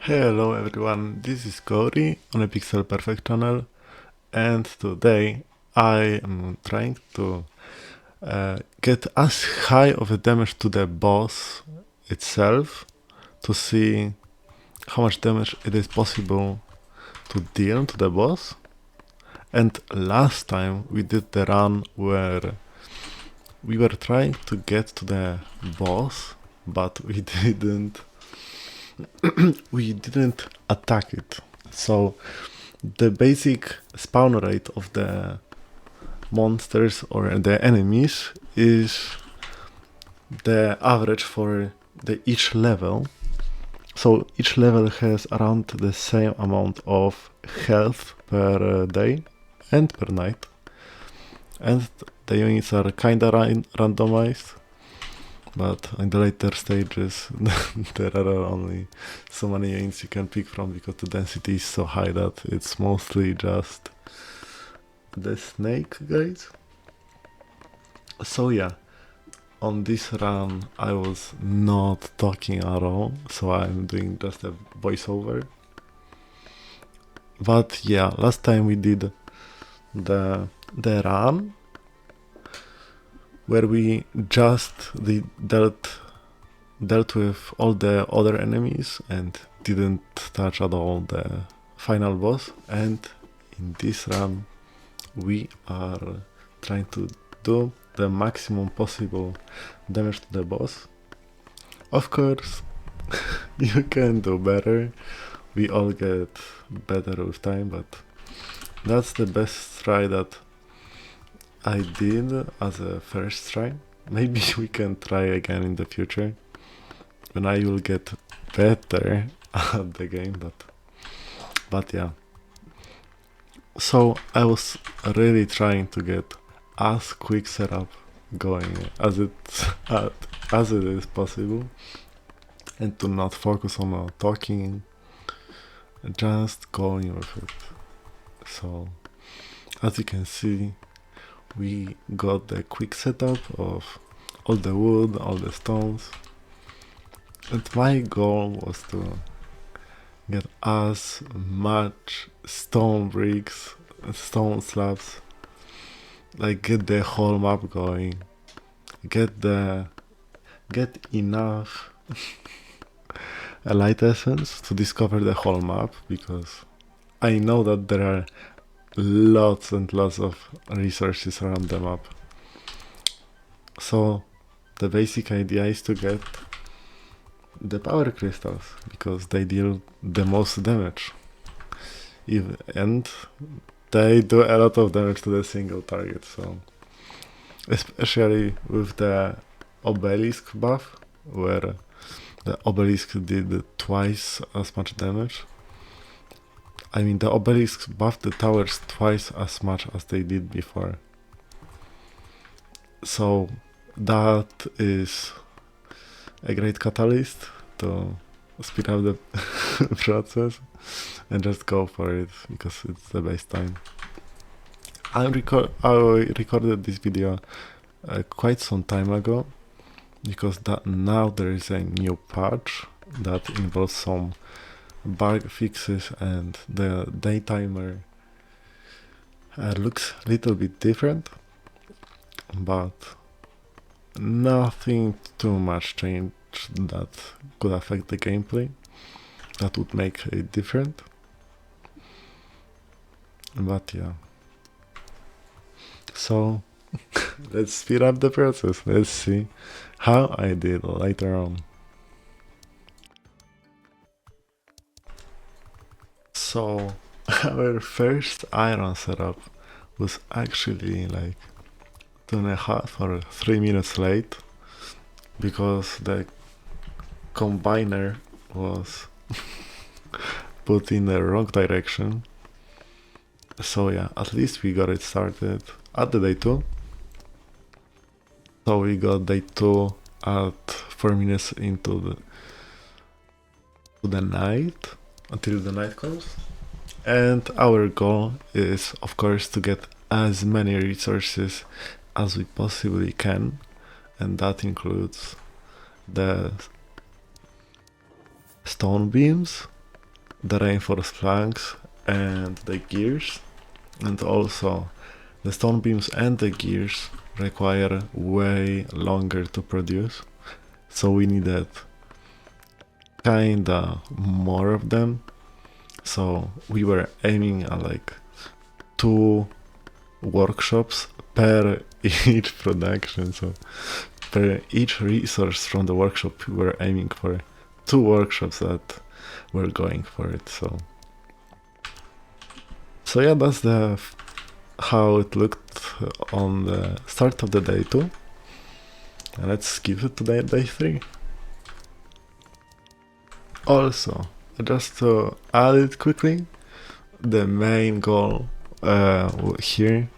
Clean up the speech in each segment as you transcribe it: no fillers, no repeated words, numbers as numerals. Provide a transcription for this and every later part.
Hello everyone, this is Cody on a Pixel Perfect channel, and today I am trying to get as high of a damage to the boss itself to see how much damage it is possible to deal to the boss. And last time we did the run where we were trying to get to the boss, but we didn't attack it. So the basic spawn rate of the monsters or the enemies is the average for each level. So each level has around the same amount of health per day and per night. And the units are kinda randomized, but in the later stages there are only so many units you can pick from because the density is so high that it's mostly just the snake guys. So yeah, on this run I was not talking at all, so I'm doing just a voiceover. But yeah, last time we did the run where we just dealt with all the other enemies and didn't touch at all the final boss. And in this run we are trying to do the maximum possible damage to the boss. Of course, you can do better. We all get better with time, but that's the best try that I did as a first try. Maybe we can try again in the future when I will get better at the game, but yeah. So I was really trying to get as quick setup going as it is possible, and to not focus on talking, just going with it. So as you can see, we got the quick setup of all the wood, all the stones, and my goal was to get as much stone bricks, stone slabs, like get the whole map going, get enough light essence to discover the whole map, because I know that there are lots and lots of resources around the map. So the basic idea is to get the power crystals because they deal the most damage, and they do a lot of damage to the single target. So especially with the obelisk buff, where the obelisk did twice as much damage. I mean, the obelisk buffed the towers twice as much as they did before. So that is a great catalyst to speed up the process and just go for it because it's the best time. I recorded this video quite some time ago because now there is a new patch that involves some bug fixes, and the day timer looks a little bit different, but nothing too much changed that could affect the gameplay that would make it different. But yeah, so let's speed up the process. Let's see how I did later on. So our first iron setup was actually like 2.5 or 3 minutes late because the combiner was put in the wrong direction. So yeah, at least we got it started at the day 2. So we got day 2 at 4 minutes into the night, until the night comes. And our goal is, of course, to get as many resources as we possibly can, and that includes the stone beams, the reinforced planks and the gears, and also the stone beams and the gears require way longer to produce, so we needed kinda more of them. So we were aiming at like 2 workshops per each production, so per each resource from the workshop we were aiming for 2 workshops that were going for it. So yeah, that's the how it looked on the start of the day 2. And let's skip it to day 3. Also, just to add it quickly, the main goal here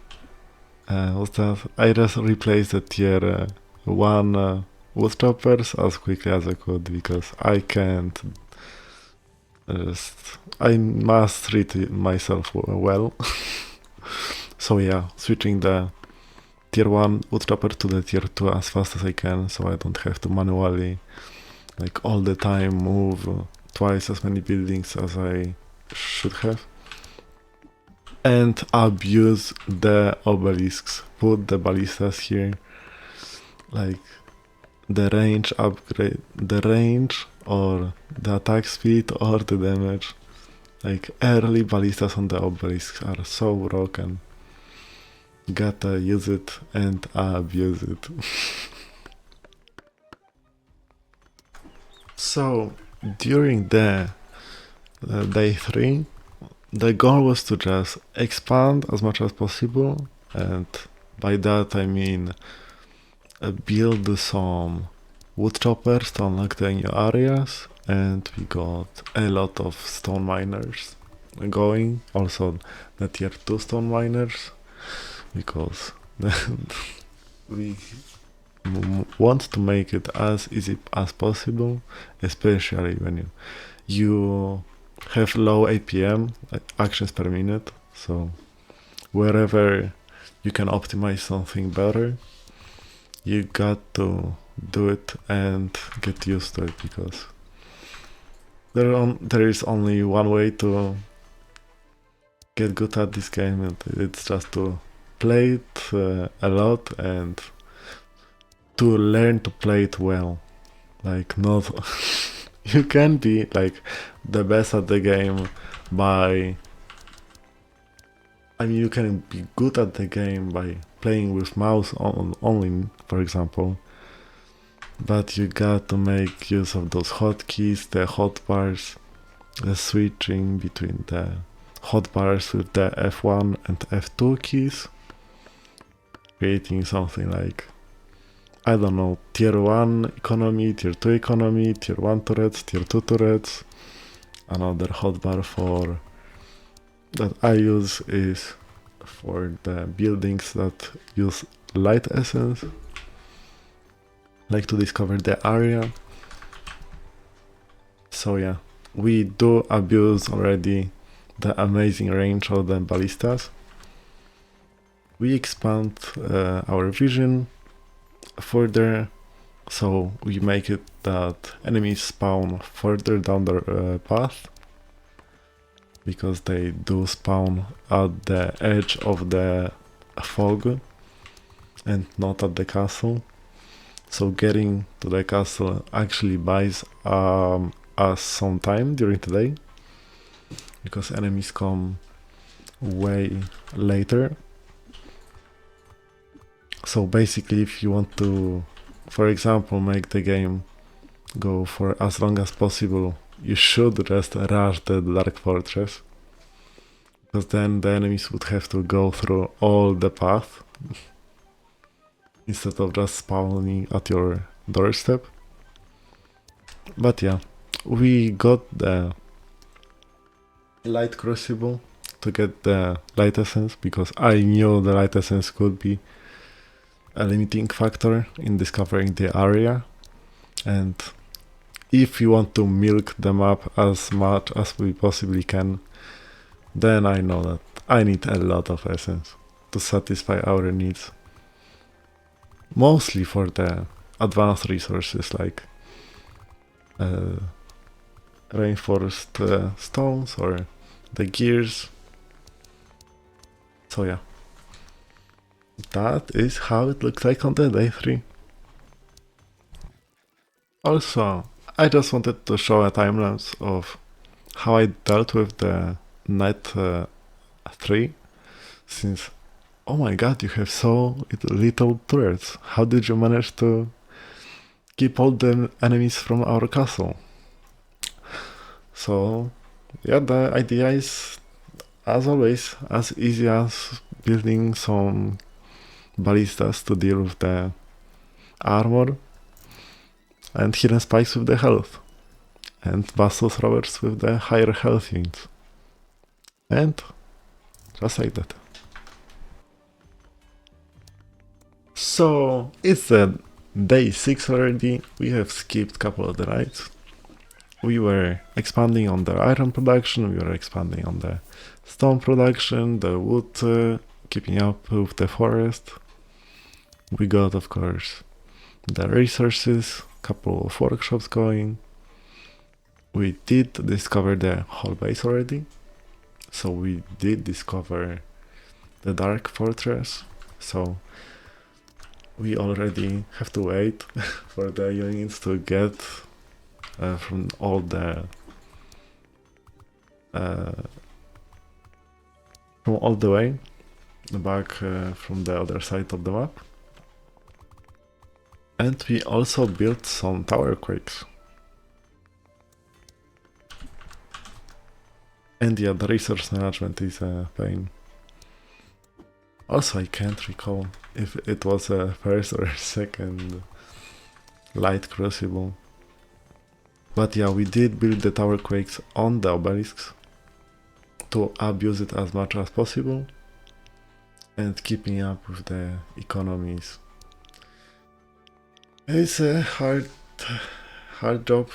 was that I just replaced the tier 1 wood choppers as quickly as I could, because I can't I must treat myself well. So yeah, switching the tier 1 wood chopper to the tier 2 as fast as I can, so I don't have to manually like all the time move twice as many buildings as I should have. And abuse the obelisks, put the ballistas here, like the range upgrade, the range or the attack speed or the damage. Like early ballistas on the obelisks are so broken. Gotta use it and abuse it. So during the day 3, the goal was to just expand as much as possible, and by that I mean build some wood choppers to unlock the new areas, and we got a lot of stone miners going, also the tier 2 stone miners, because we want to make it as easy as possible, especially when you have low APM, actions per minute, so wherever you can optimize something better, you got to do it and get used to it, because there is only one way to get good at this game, and it's just to play it a lot and to learn to play it well. Like, not you can be like the best at the game by you can be good at the game by playing with mouse only, for example, but you got to make use of those hotkeys, the hotbars, the switching between the hotbars with the F1 and F2 keys, creating something like, I don't know, tier 1 economy, tier 2 economy, tier 1 turrets, tier 2 turrets. Another hotbar for that I use is for the buildings that use light essence, like to discover the area. So yeah, we do abuse already the amazing range of the ballistas. We expand our vision further, so we make it that enemies spawn further down the path, because they do spawn at the edge of the fog and not at the castle. So getting to the castle actually buys us some time during the day, because enemies come way later. So basically, if you want to, for example, make the game go for as long as possible, you should just rush the Dark Fortress, because then the enemies would have to go through all the path instead of just spawning at your doorstep. But yeah, we got the light crucible to get the light essence, because I knew the light essence could be a limiting factor in discovering the area, and if you want to milk the map as much as we possibly can, then I know that I need a lot of essence to satisfy our needs. Mostly for the advanced resources like reinforced stones or the gears. So yeah, that is how it looks like on the day 3. Also, I just wanted to show a time lapse of how I dealt with the night 3, since oh my god, you have so little turrets. How did you manage to keep all the enemies from our castle? So yeah, the idea is, as always, as easy as building some ballistas to deal with the armor, and hidden spikes with the health, and bastos throwers with the higher health units. And just like that. So it's day 6 already. We have skipped a couple of the nights. We were expanding on the iron production, we were expanding on the stone production, the wood, keeping up with the forest. We got, of course, the resources, couple of workshops going. We did discover the whole base already. So we did discover the Dark Fortress. So we already have to wait for the units to get from all the way back from the other side of the map. And we also built some tower quakes. And yeah, the resource management is a pain. Also, I can't recall if it was a first or second light crucible. But yeah, we did build the tower quakes on the obelisks to abuse it as much as possible and keeping up with the economies. It's a hard job,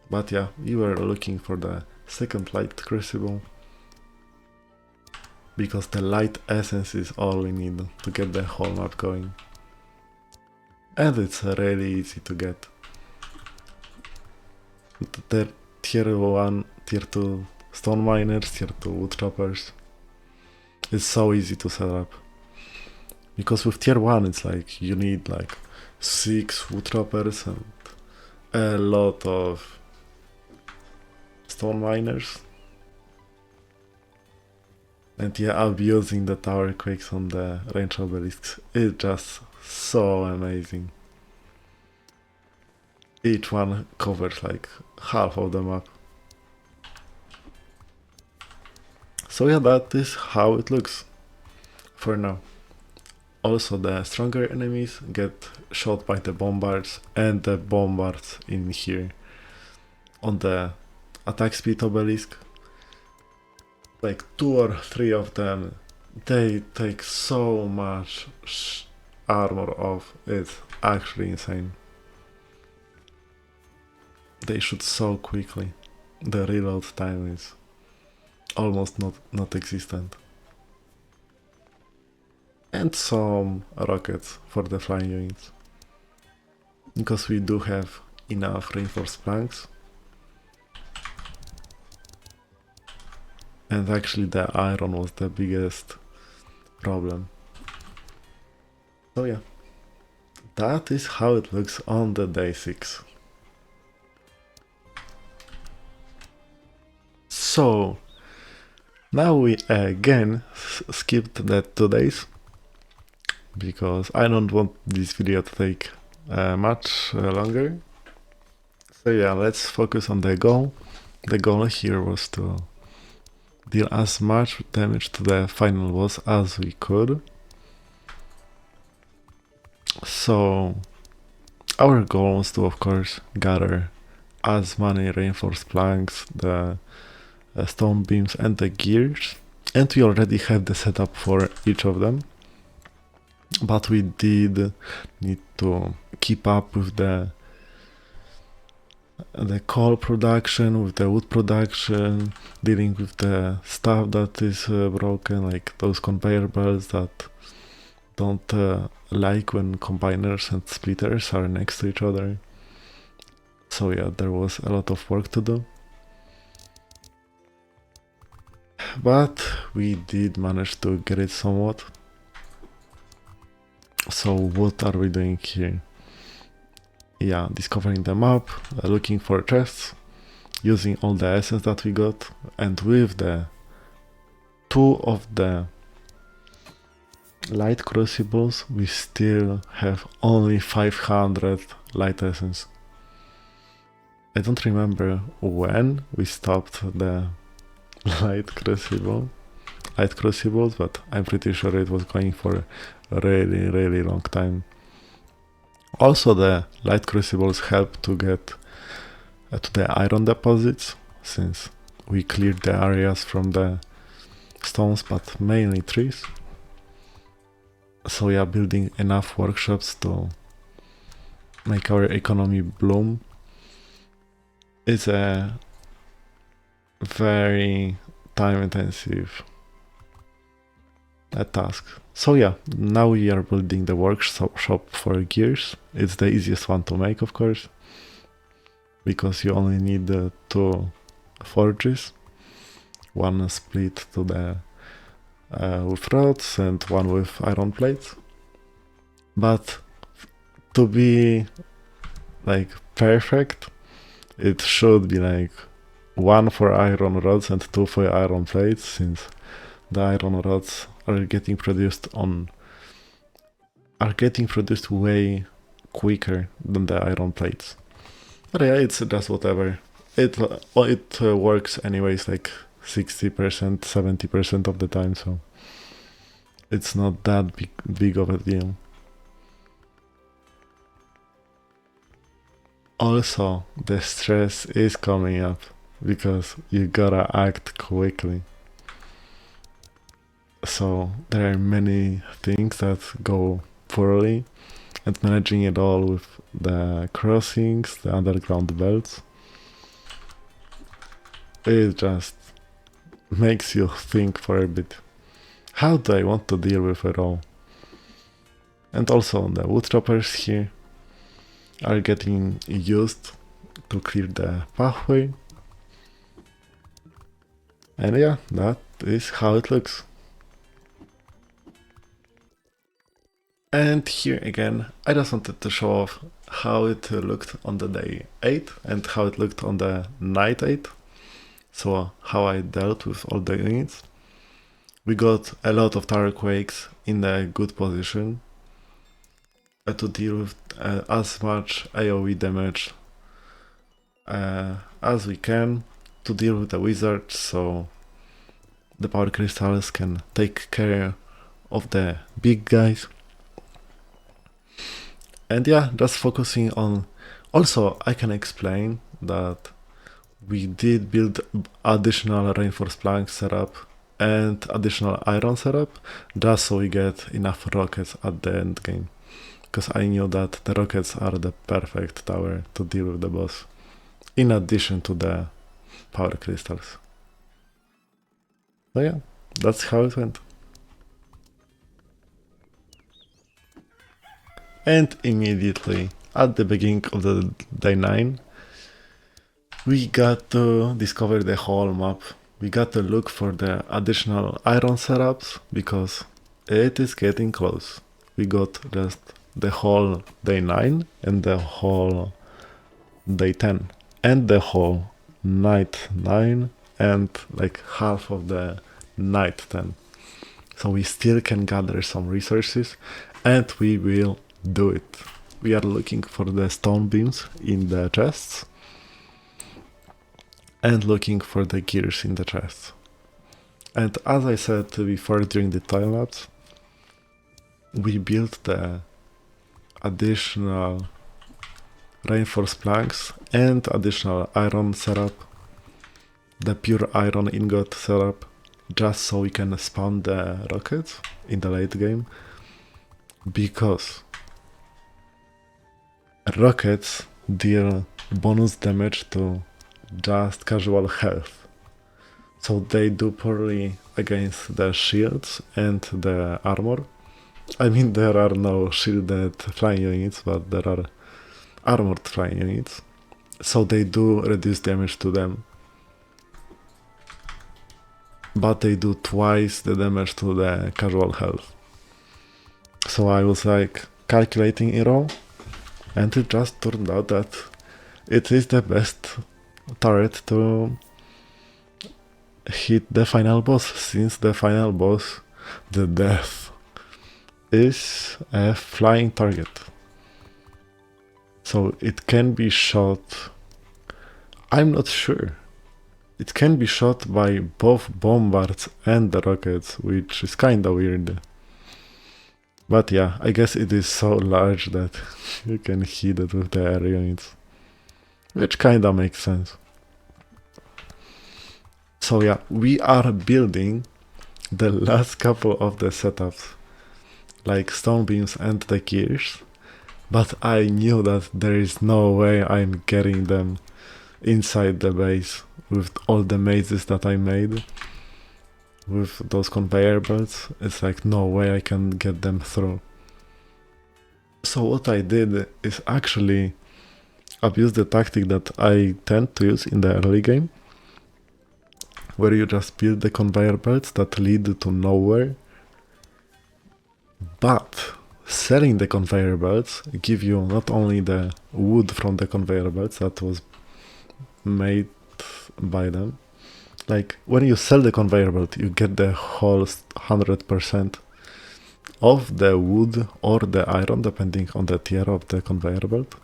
but yeah, we were looking for the second light crucible because the light essence is all we need to get the whole map going, and it's really easy to get. The tier 1, tier 2 stone miners, tier 2 wood choppers. It's so easy to set up. Because with tier 1 it's like you need like 6 wood choppers and a lot of stone miners. And yeah, abusing the tower quakes on the range obelisks is just so amazing. Each one covers like half of the map. So yeah, that is how it looks for now. Also, the stronger enemies get shot by the bombards, and the bombards in here on the attack speed obelisk, like 2 or 3 of them, they take so much armor off. It's actually insane. They shoot so quickly. The reload time is almost not existent. And some rockets for the flying units, because we do have enough reinforced planks. And actually the iron was the biggest problem. So yeah, that is how it looks on the day 6. So now we again skipped that 2 days, because I don't want this video to take much longer. So yeah, let's focus on the goal. The goal here was to deal as much damage to the final boss as we could. So our goal was to, of course, gather as many reinforced planks, the stone beams and the gears, and we already have the setup for each of them. But we did need to keep up with the coal production, with the wood production, dealing with the stuff that is broken, like those conveyor belts that don't like when combiners and splitters are next to each other. So yeah, there was a lot of work to do. but we did manage to get it somewhat. So what are we doing here? Yeah, discovering the map, looking for chests, using all the essence that we got, and with the 2 of the light crucibles, we still have only 500 light essence. I don't remember when we stopped the light crucibles, but I'm pretty sure it was going for a really long time. Also, the light crucibles help to get to the iron deposits, since we cleared the areas from the stones, but mainly trees. So yeah, building enough workshops to make our economy bloom is a very time-intensive task. So yeah, now we are building the workshop for gears. It's the easiest one to make, of course, because you only need 2 forges, one split to the with rods and one with iron plates. But to be like perfect, it should be like 1 for iron rods and 2 for iron plates, since the iron rods are getting produced way quicker than the iron plates. But yeah, it's just whatever. It works anyways, like 60%, 70% of the time, so it's not that big of a deal. Also, the stress is coming up because you gotta act quickly. So there are many things that go poorly, and managing it all with the crossings, the underground belts, it just makes you think for a bit. How do I want to deal with it all? And also the wood choppers here are getting used to clear the pathway. And yeah, that is how it looks. And here again, I just wanted to show off how it looked on the day 8 and how it looked on the night 8. So how I dealt with all the units. We got a lot of tower quakes in a good position to deal with as much AoE damage as we can to deal with the wizards, so the power crystals can take care of the big guys. And yeah, just focusing on... Also, I can explain that we did build additional reinforced plank setup and additional iron setup just so we get enough rockets at the end game, because I knew that the rockets are the perfect tower to deal with the boss, in addition to the power crystals. So yeah, that's how it went. And immediately at the beginning of the day 9, we got to discover the whole map. We got to look for the additional iron setups because it is getting close. We got just the whole day 9 and the whole day 10 and the whole night 9 and like half of the night 10. So we still can gather some resources and we will do it. We are looking for the stone beams in the chests and looking for the gears in the chests. And as I said before during the time lapse, we built the additional reinforced planks and additional iron setup, the pure iron ingot setup, just so we can spawn the rockets in the late game, because rockets deal bonus damage to just casual health, so they do poorly against the shields and the armor. I mean, there are no shielded flying units, but there are armored flying units, so they do reduce damage to them. but they do twice the damage to the casual health. So I was like calculating it all, and it just turned out that it is the best turret to hit the final boss, since the final boss, the death, is a flying target. So it can be shot, I'm not sure. It can be shot by both bombards and the rockets, which is kinda weird. But yeah, I guess it is so large that you can hit it with the air units, which kinda makes sense. So yeah, we are building the last couple of the setups, like stone beams and the gears, but I knew that there is no way I'm getting them inside the base with all the mazes that I made with those conveyor belts. It's like no way I can get them through. So what I did is actually abuse the tactic that I tend to use in the early game, where you just build the conveyor belts that lead to nowhere, but selling the conveyor belts give you not only the wood from the conveyor belts that was made by them, like when you sell the conveyor belt you get the whole 100% of the wood or the iron depending on the tier of the conveyor belt.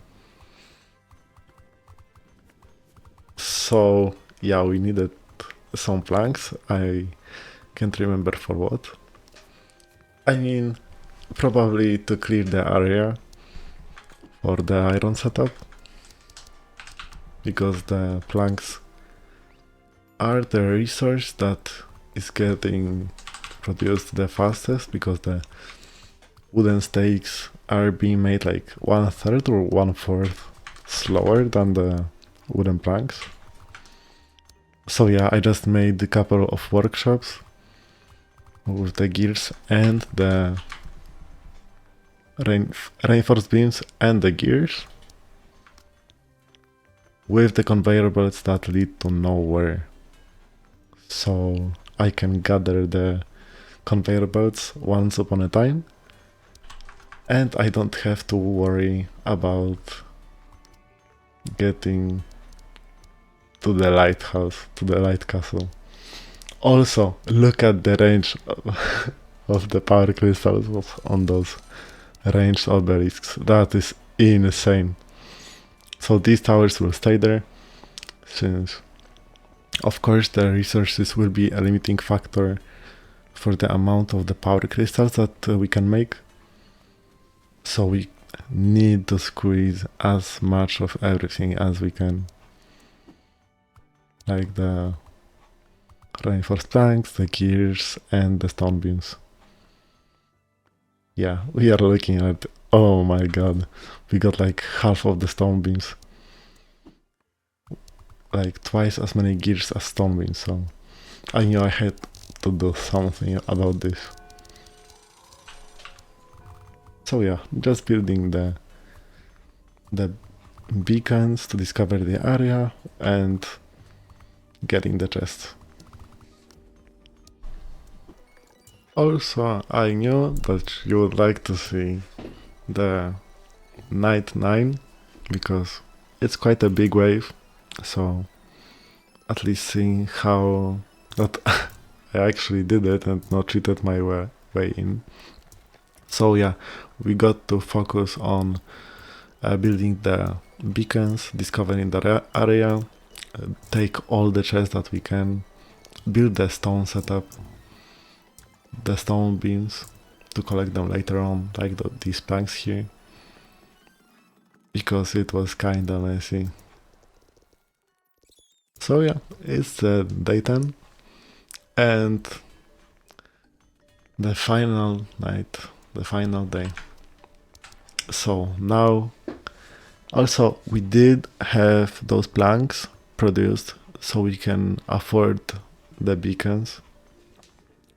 So yeah, we needed some planks. I can't remember for what. I mean, probably to clear the area for the iron setup, because the planks are the resource that is getting produced the fastest, because the wooden stakes are being made like 1/3 or 1/4 slower than the wooden planks. So yeah, I just made a couple of workshops with the gears and the reinforced beams and the gears with the conveyor belts that lead to nowhere. So I can gather the conveyor belts once upon a time, and I don't have to worry about getting to the lighthouse, to the light castle. Also, look at the range of the power crystals on those ranged obelisks. That is insane. So these towers will stay there, since of course the resources will be a limiting factor for the amount of the power crystals that we can make. So we need to squeeze as much of everything as we can, like the reinforced planks, the gears, and the stone beams. Yeah, we are looking at, oh my god, we got like half of the stone beams, like twice as many gears as stone beams, so I knew I had to do something about this. So yeah, just building the beacons to discover the area and getting the chest. Also, I knew that you would like to see the Night 9, because it's quite a big wave, so at least seeing how that I actually did it and not cheated my way in. So yeah, we got to focus on building the beacons, discovering the area, take all the chests that we can, build the stone setup, the stone beams to collect them later on, like these planks here, because it was kinda messy. So yeah, it's day 10 and the final night, the final day. So now, also we did have those planks produced so we can afford the beacons,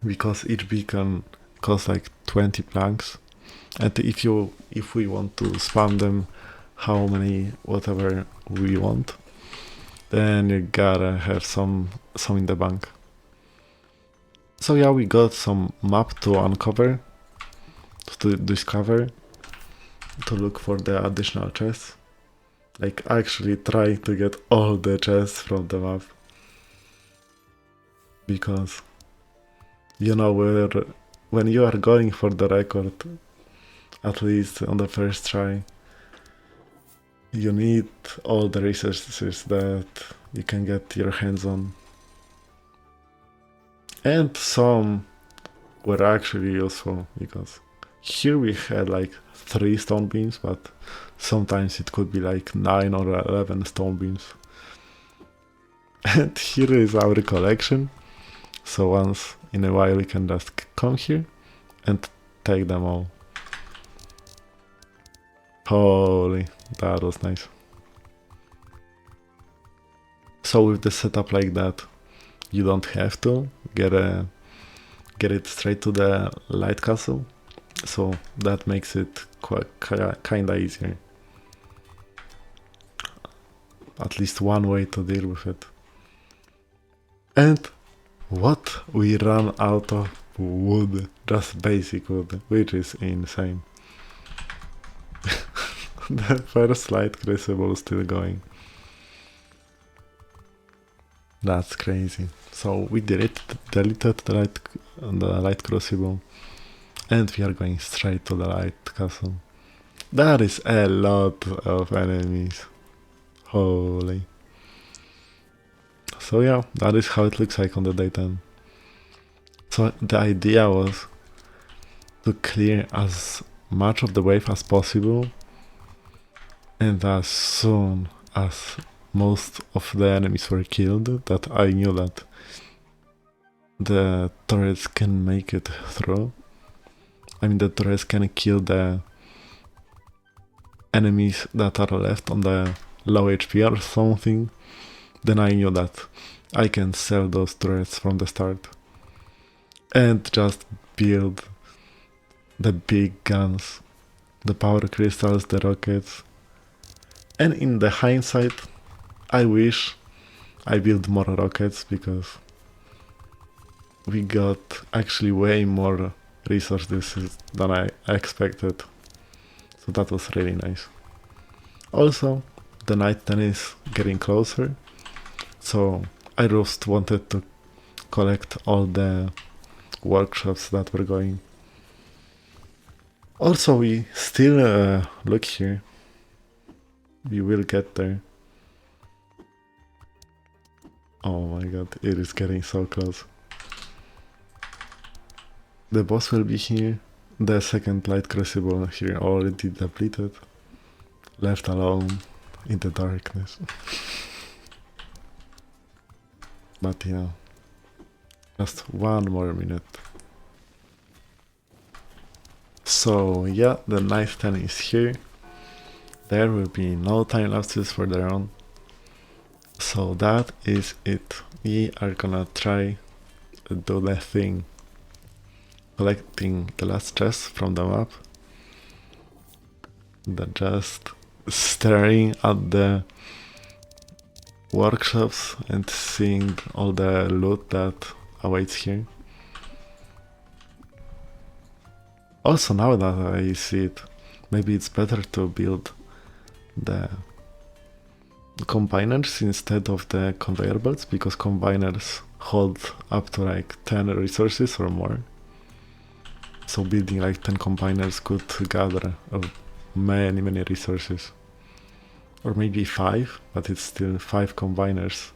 because each beacon costs like 20 planks, and if we want to spam them how many whatever we want, then you gotta have some in the bank. So yeah, we got some map to uncover, to discover, to look for the additional chests. Like actually try to get all the chests from the map. Because you know when you are going for the record, at least on the first try, you need all the resources that you can get your hands on. And some were actually useful, because here we had like 3 stone beams, but sometimes it could be like 9 or 11 stone beams. And here is our collection, so once in a while we can just come here and take them all. Holy, that was nice. So with the setup like that, you don't have to get it straight to the light castle, so that makes it kinda easier. At least one way to deal with it. And what? We ran out of wood, just basic wood, which is insane. The first light crucible is still going. That's crazy. So we deleted the light crucible, and we are going straight to the light castle. That is a lot of enemies. Holy. So yeah, that is how it looks like on the daytime. So the idea was to clear as much of the wave as possible, and as soon as most of the enemies were killed, that I knew that the turrets can make it through. I mean, the turrets can kill the enemies that are left on the low HP or something. Then I knew that I can sell those turrets from the start and just build the big guns, the power crystals, the rockets. And in the hindsight, I wish I built more rockets, because we got actually way more resources than I expected. So that was really nice. Also, the night 10 is getting closer, so I just wanted to collect all the workshops that were going. Also, we still look here. We will get there. Oh my god, it is getting so close. The boss will be here. The second light crucible here already depleted. Left alone in the darkness. But yeah, just one more minute. So yeah, the night 10 is here. There will be no time lapses further on. So that is it. We are gonna try to do the thing. Collecting the last chest from the map. Then just staring at the workshops and seeing all the loot that awaits here. Also, now that I see it, maybe it's better to build the combiners instead of the conveyor belts, because combiners hold up to like 10 resources or more. So building like 10 combiners could gather many resources. Or maybe 5, but it's still 5 combiners.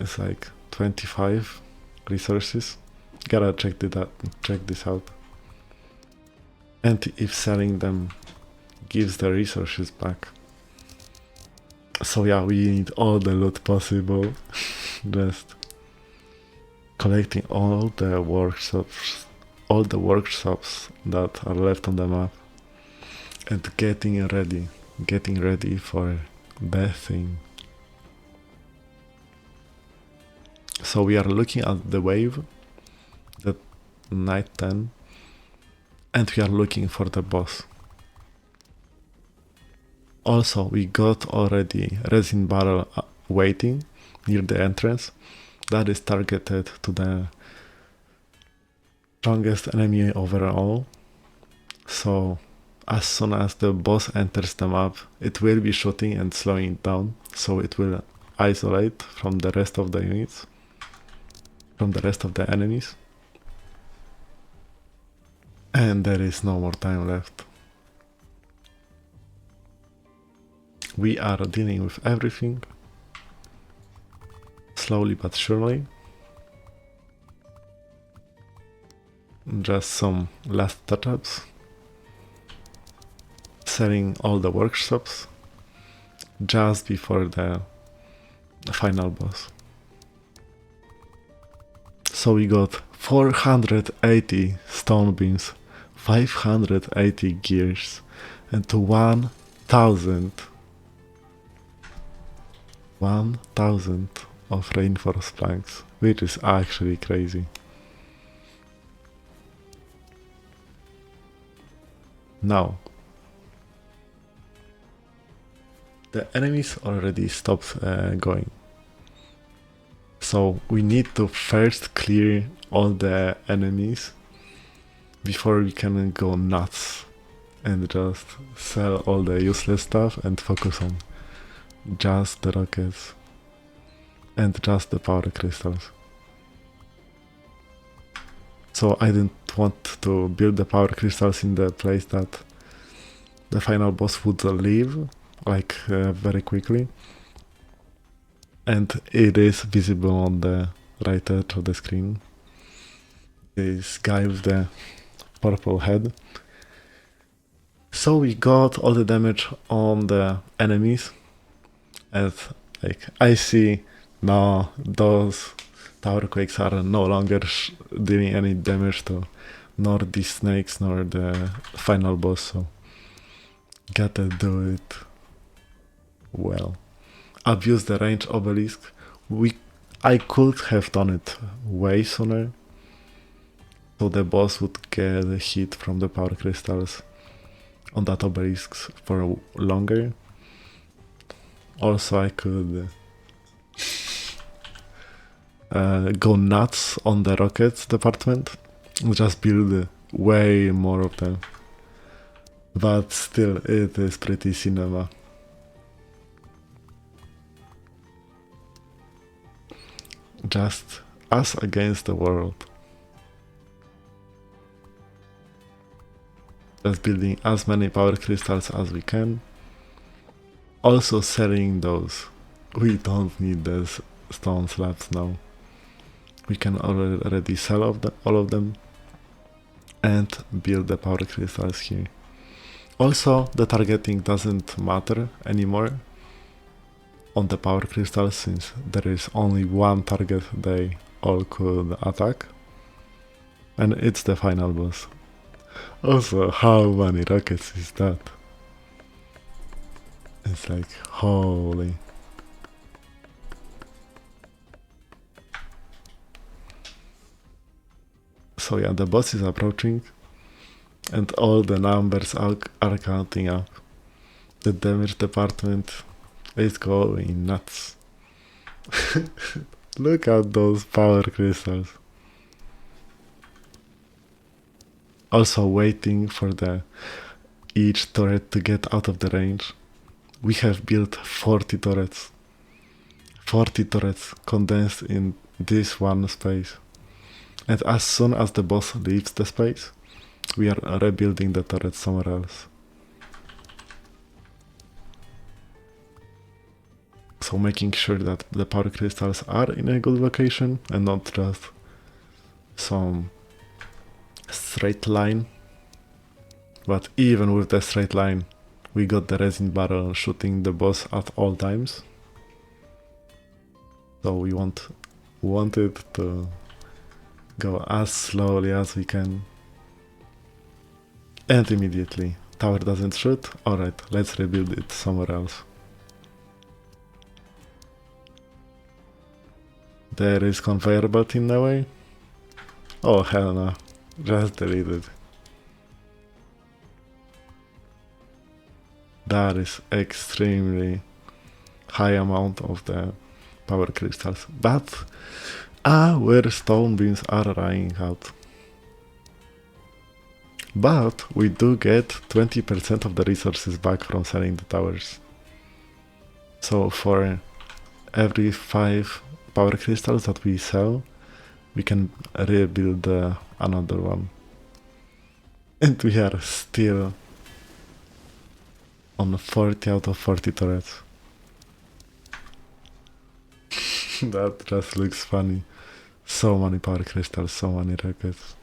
It's like 25 resources. Gotta check this out. And if selling them gives the resources back. So yeah, we need all the loot possible. Just collecting all the workshops that are left on the map, and getting ready for the thing. So we are looking at the wave, the night 10, and we are looking for the boss. Also, we got already resin barrel waiting near the entrance. That is targeted to the strongest enemy overall. So as soon as the boss enters the map, it will be shooting and slowing down, so it will isolate from the rest of the units, from the rest of the enemies. And there is no more time left. We are dealing with everything, slowly but surely. Just some last touch-ups. Selling all the workshops just before the final boss. So we got 480 stone beams, 580 gears, and 1000 of reinforced planks, which is actually crazy. Now, the enemies already stopped going. So we need to first clear all the enemies before we can go nuts and just sell all the useless stuff and focus on just the rockets and just the power crystals. So I didn't want to build the power crystals in the place that the final boss would leave, like very quickly. And it is visible on the right edge of the screen. This guy with the purple head. So we got all the damage on the enemies, and like I see now those tower quakes are no longer dealing any damage to nor these snakes nor the final boss, so gotta do it well. Abuse the range obelisk. I could have done it way sooner, so the boss would get hit from the power crystals on that obelisk for longer. Also, I could go nuts on the rockets department, just build way more of them. But still, it is pretty cinema. Just us against the world. Just building as many power crystals as we can. Also selling those. We don't need those stone slabs now. We can already sell all of them and build the power crystals here. Also, the targeting doesn't matter anymore on the power crystals, since there is only one target they all could attack, and it's the final boss. Also, how many rockets is that? It's like, holy. So yeah, the boss is approaching and all the numbers are counting up. The damage department is going nuts. Look at those power crystals. Also waiting for each turret to get out of the range. We have built 40 turrets. 40 turrets condensed in this one space. And as soon as the boss leaves the space, we are rebuilding the turret somewhere else. So making sure that the power crystals are in a good location and not just some straight line. But even with the straight line, we got the resin barrel shooting the boss at all times. So we want it to go as slowly as we can. And immediately, tower doesn't shoot. Alright, let's rebuild it somewhere else. There is conveyor belt in the way. Oh hell no, just delete it. That is extremely high amount of the power crystals, but our stone beams are running out. But we do get 20% of the resources back from selling the towers. So for every 5 power crystals that we sell, we can rebuild another one. And we are still on 40 out of 40 turrets. That just looks funny. So many power crystals, so many rockets.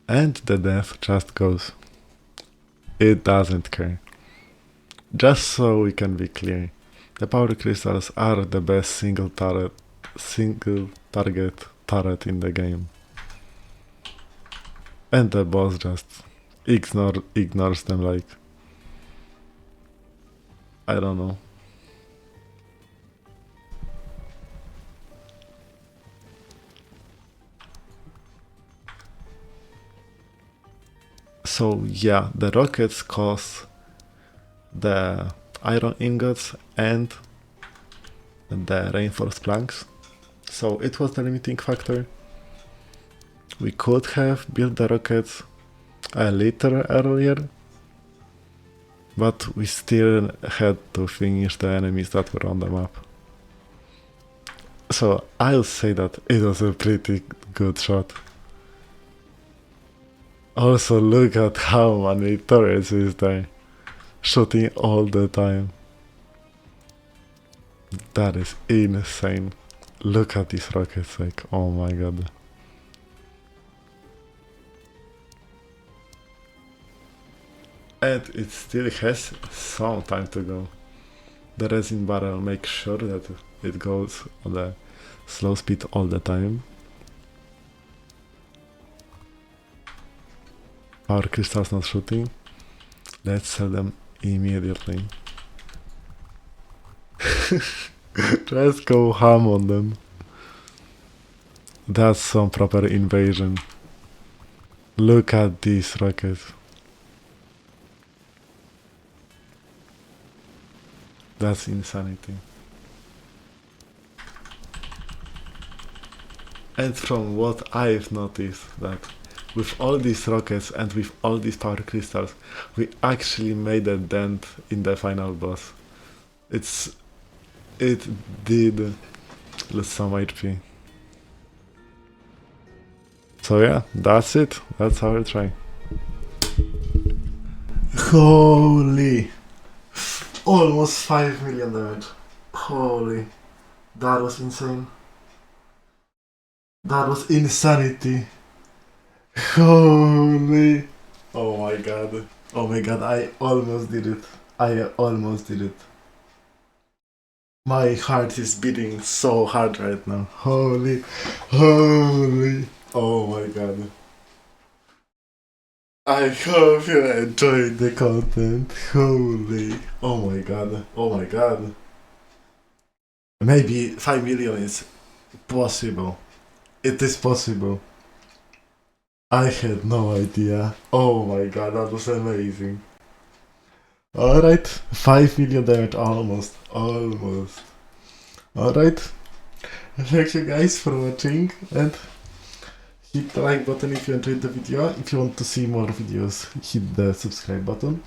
And the death just goes. It doesn't care. Just so we can be clear, the power crystals are the best single target turret in the game. And the boss just ignores them like, I don't know. So yeah, the rockets cost the iron ingots and the reinforced planks. So it was the limiting factor. We could have built the rockets a little earlier, but we still had to finish the enemies that were on the map. So I'll say that it was a pretty good shot. Also, look at how many turrets is there, shooting all the time. That is insane. Look at these rockets, like, oh my god. And it still has some time to go. The resin barrel makes sure that it goes on the slow speed all the time. Power crystals not shooting. Let's sell them immediately. Just go ham on them. That's some proper invasion. Look at these rockets. That's insanity. And from what I've noticed, that with all these rockets and with all these power crystals, we actually made a dent in the final boss. It did lose some HP. So yeah, that's it. That's our try. Holy! Almost 5 million damage. Holy. That was insane. That was insanity. Holy. Oh my god. Oh my god, I almost did it. I almost did it. My heart is beating so hard right now. Holy. Holy. Oh my god. I hope you enjoyed the content. Holy. Oh my god. Oh my god. Maybe 5 million is possible. It is possible. I had no idea. Oh my god, that was amazing. Alright, 5 million damage almost. Almost. Alright. Thank you guys for watching and hit the like button if you enjoyed the video. If you want to see more videos, hit the subscribe button.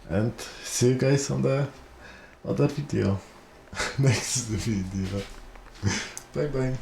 And see you guys on the other video. Next video. Bye bye.